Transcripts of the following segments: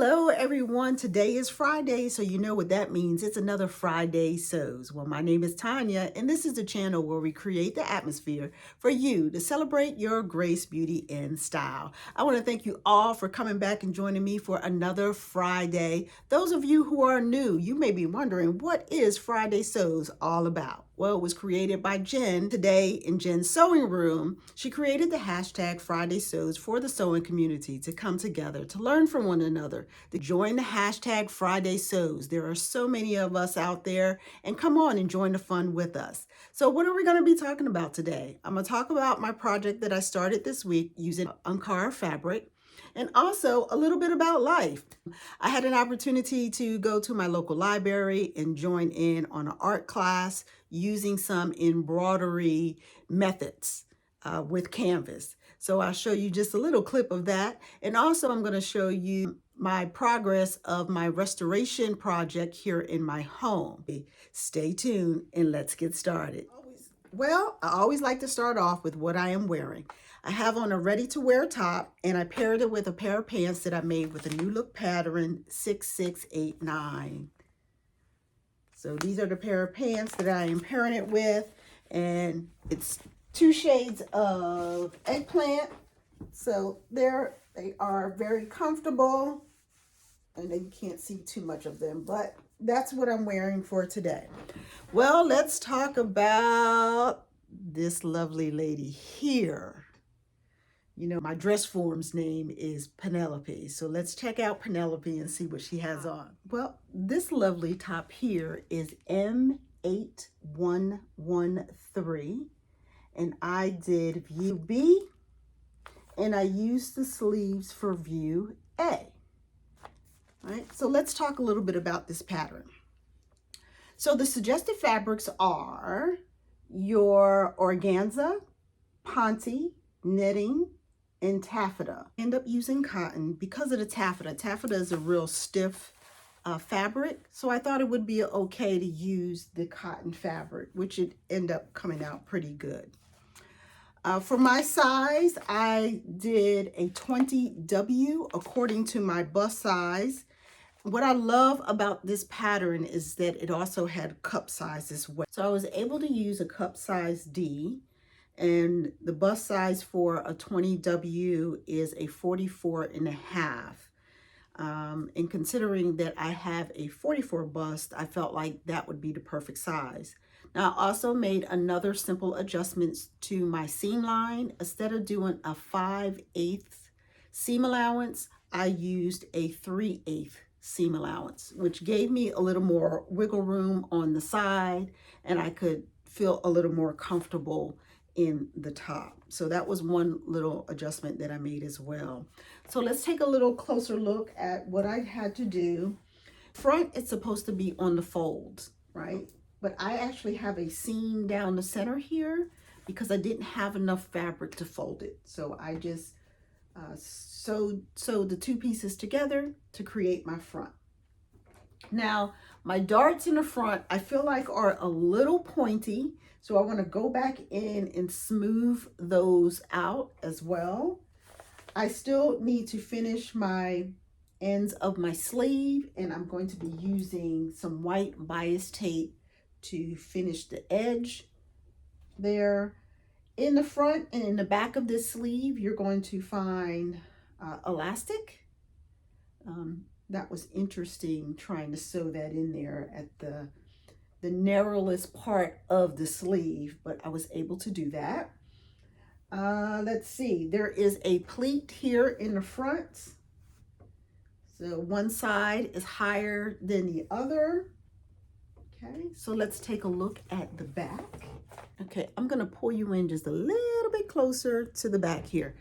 Hello everyone, today is Friday, so you know what that means. It's another Friday Sews. Well, my name is Tanya, and this is the channel where we create the atmosphere for you to celebrate your grace, beauty, and style. I want to thank you all for coming back and joining me for another Friday. Those of you who are new, you may be wondering, what is Friday Sews all about? Well, it was created by Jen today in Jen's sewing room. She created the hashtag Friday Sews for the sewing community to come together, to learn from one another, to join the hashtag Friday Sews. There are so many of us out there, and come on and join the fun with us. So what are we going to be talking about today? I'm going to talk about my project that I started this week using Ankara fabric, and also a little bit about life. I had an opportunity to go to my local library and join in on an art class using some embroidery methods with canvas. So I'll show you just a little clip of that. And also I'm going to show you my progress of my restoration project here in my home. Stay tuned and let's get started. Well, I always like to start off with what I am wearing. I have on a ready-to-wear top, and I paired it with a pair of pants that I made with a New Look pattern 6689. So these are the pair of pants that I am pairing it with, and it's 2 shades of eggplant. So they are very comfortable, and you can't see too much of them, but that's what I'm wearing for today. Well, let's talk about this lovely lady here. You know, my dress form's name is Penelope. So let's check out Penelope and see what she has on. Well, this lovely top here is M8113. And I did view B, and I used the sleeves for view A. All right, so let's talk a little bit about this pattern. So the suggested fabrics are your organza, ponte, knitting, and taffeta. End up using cotton because of the taffeta. Taffeta is a real stiff fabric, so I thought it would be okay to use the cotton fabric, which would end up coming out pretty good. For my size, I did a 20W according to my bust size. What I love about this pattern is that it also had cup size as well. So I was able to use a cup size D, and the bust size for a 20W is a 44.5. And considering that I have a 44 bust, I felt like that would be the perfect size. Now I also made another simple adjustments to my seam line. Instead of doing a 5/8 seam allowance, I used a 3/8 seam allowance, which gave me a little more wiggle room on the side, and I could feel a little more comfortable in the top. So that was one little adjustment that I made as well. So let's take a little closer look at what I had to do. Front, it's supposed to be on the folds, right? But I actually have a seam down the center here because I didn't have enough fabric to fold it. So I just sewed the 2 pieces together to create my front. Now, my darts in the front, I feel like are a little pointy, so I want to go back in and smooth those out as well. I still need to finish my ends of my sleeve, and I'm going to be using some white bias tape to finish the edge there. In the front and in the back of this sleeve, you're going to find elastic. That was interesting trying to sew that in there at the narrowest part of the sleeve, but I was able to do that. Let's see, there is a pleat here in the front. So one side is higher than the other. Okay, so let's take a look at the back. Okay, I'm gonna pull you in just a little bit closer to the back here.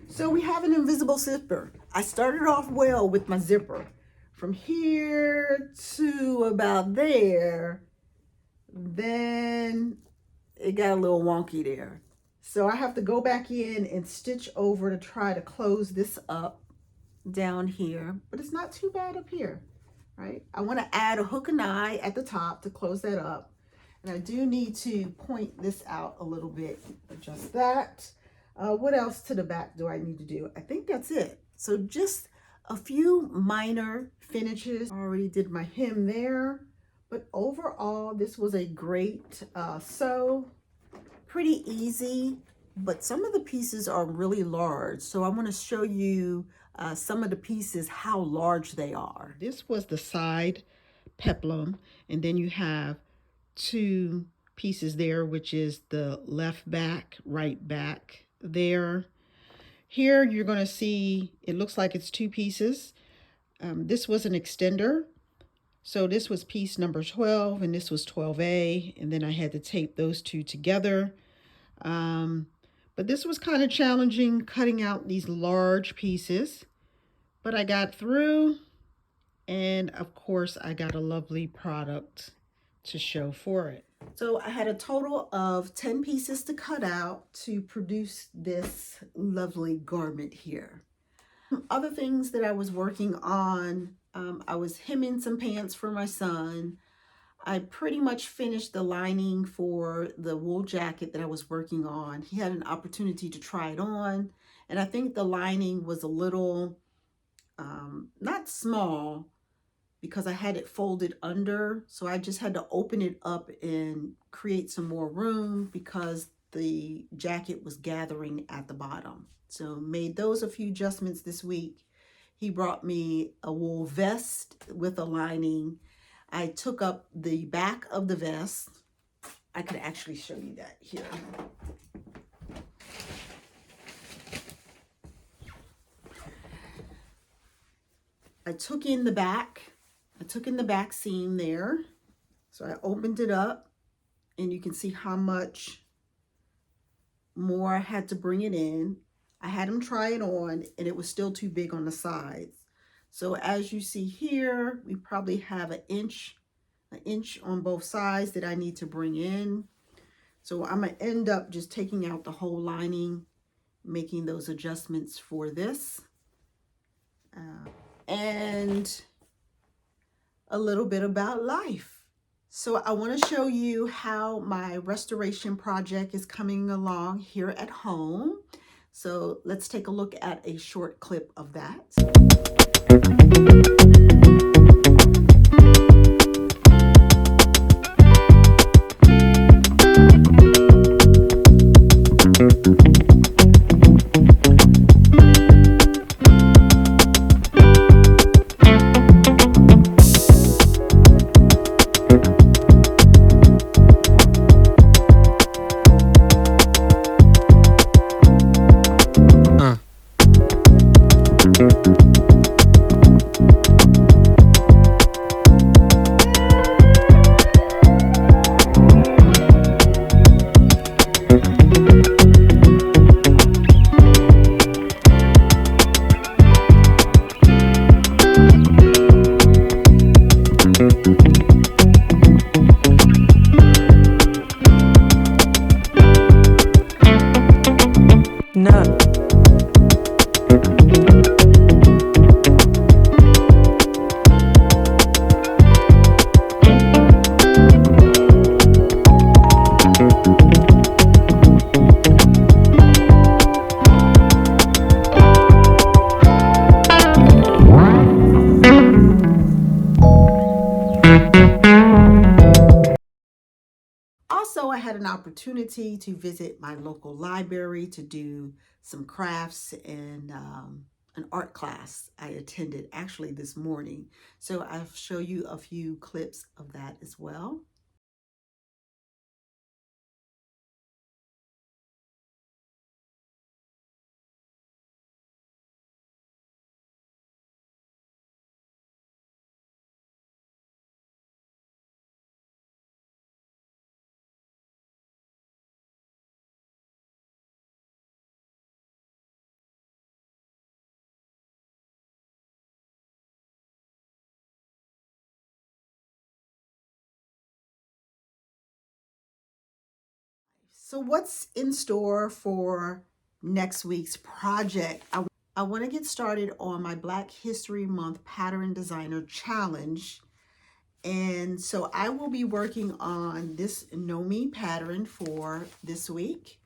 So we have an invisible zipper. I started off well with my zipper. From here to about there, then it got a little wonky there. So I have to go back in and stitch over to try to close this up down here, but it's not too bad up here, right? I want to add a hook and eye at the top to close that up. And I do need to point this out a little bit, adjust that. What else to the back do I need to do? I think that's it. So just A few minor finishes. I already did my hem there, but overall this was a great sew. Pretty easy, but some of the pieces are really large. So I want to show you some of the pieces, how large they are. This was the side peplum, and then you have two pieces there, which is the left back, right back there. Here you're going to see, it looks like it's two pieces. This was an extender. So this was piece number 12, and this was 12A, and then I had to tape those two together. But this was kind of challenging, cutting out these large pieces, but I got through, and of course I got a lovely product to show for it. So I had a total of 10 pieces to cut out to produce this lovely garment here. Other things that I was working on, I was hemming some pants for my son. I pretty much finished the lining for the wool jacket that I was working on. He had an opportunity to try it on, and I think the lining was a little, not small, because I had it folded under, so I just had to open it up and create some more room because the jacket was gathering at the bottom. So made those a few adjustments this week. He brought me a wool vest with a lining. I took up the back of the vest. I could actually show you that here. I took in the back seam there. So I opened it up, and you can see how much more I had to bring it in. I had him try it on, and it was still too big on the sides. So as you see here, we probably have an inch on both sides that I need to bring in. So I'm gonna end up just taking out the whole lining, making those adjustments for this. And a little bit about life. So I want to show you how my restoration project is coming along here at home. So let's take a look at a short clip of that. Also, I had an opportunity to visit my local library to do some crafts and an art class I attended actually this morning. So I'll show you a few clips of that as well. So what's in store for next week's project? I want to get started on my Black History Month Pattern Designer Challenge. And so I will be working on this KnowMe pattern for this week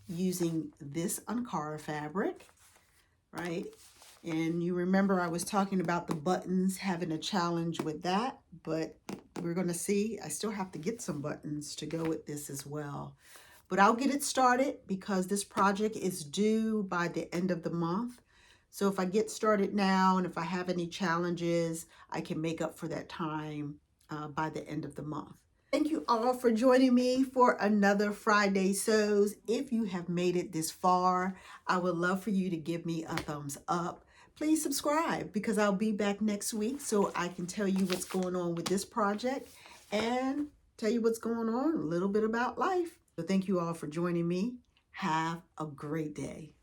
using this Ankara fabric, right? And you remember I was talking about the buttons, having a challenge with that, but we're going to see. I still have to get some buttons to go with this as well. But I'll get it started because this project is due by the end of the month. So if I get started now and if I have any challenges, I can make up for that time by the end of the month. Thank you all for joining me for another Friday Sews. If you have made it this far, I would love for you to give me a thumbs up. Please subscribe because I'll be back next week so I can tell you what's going on with this project and tell you what's going on, a little bit about life. So thank you all for joining me. Have a great day.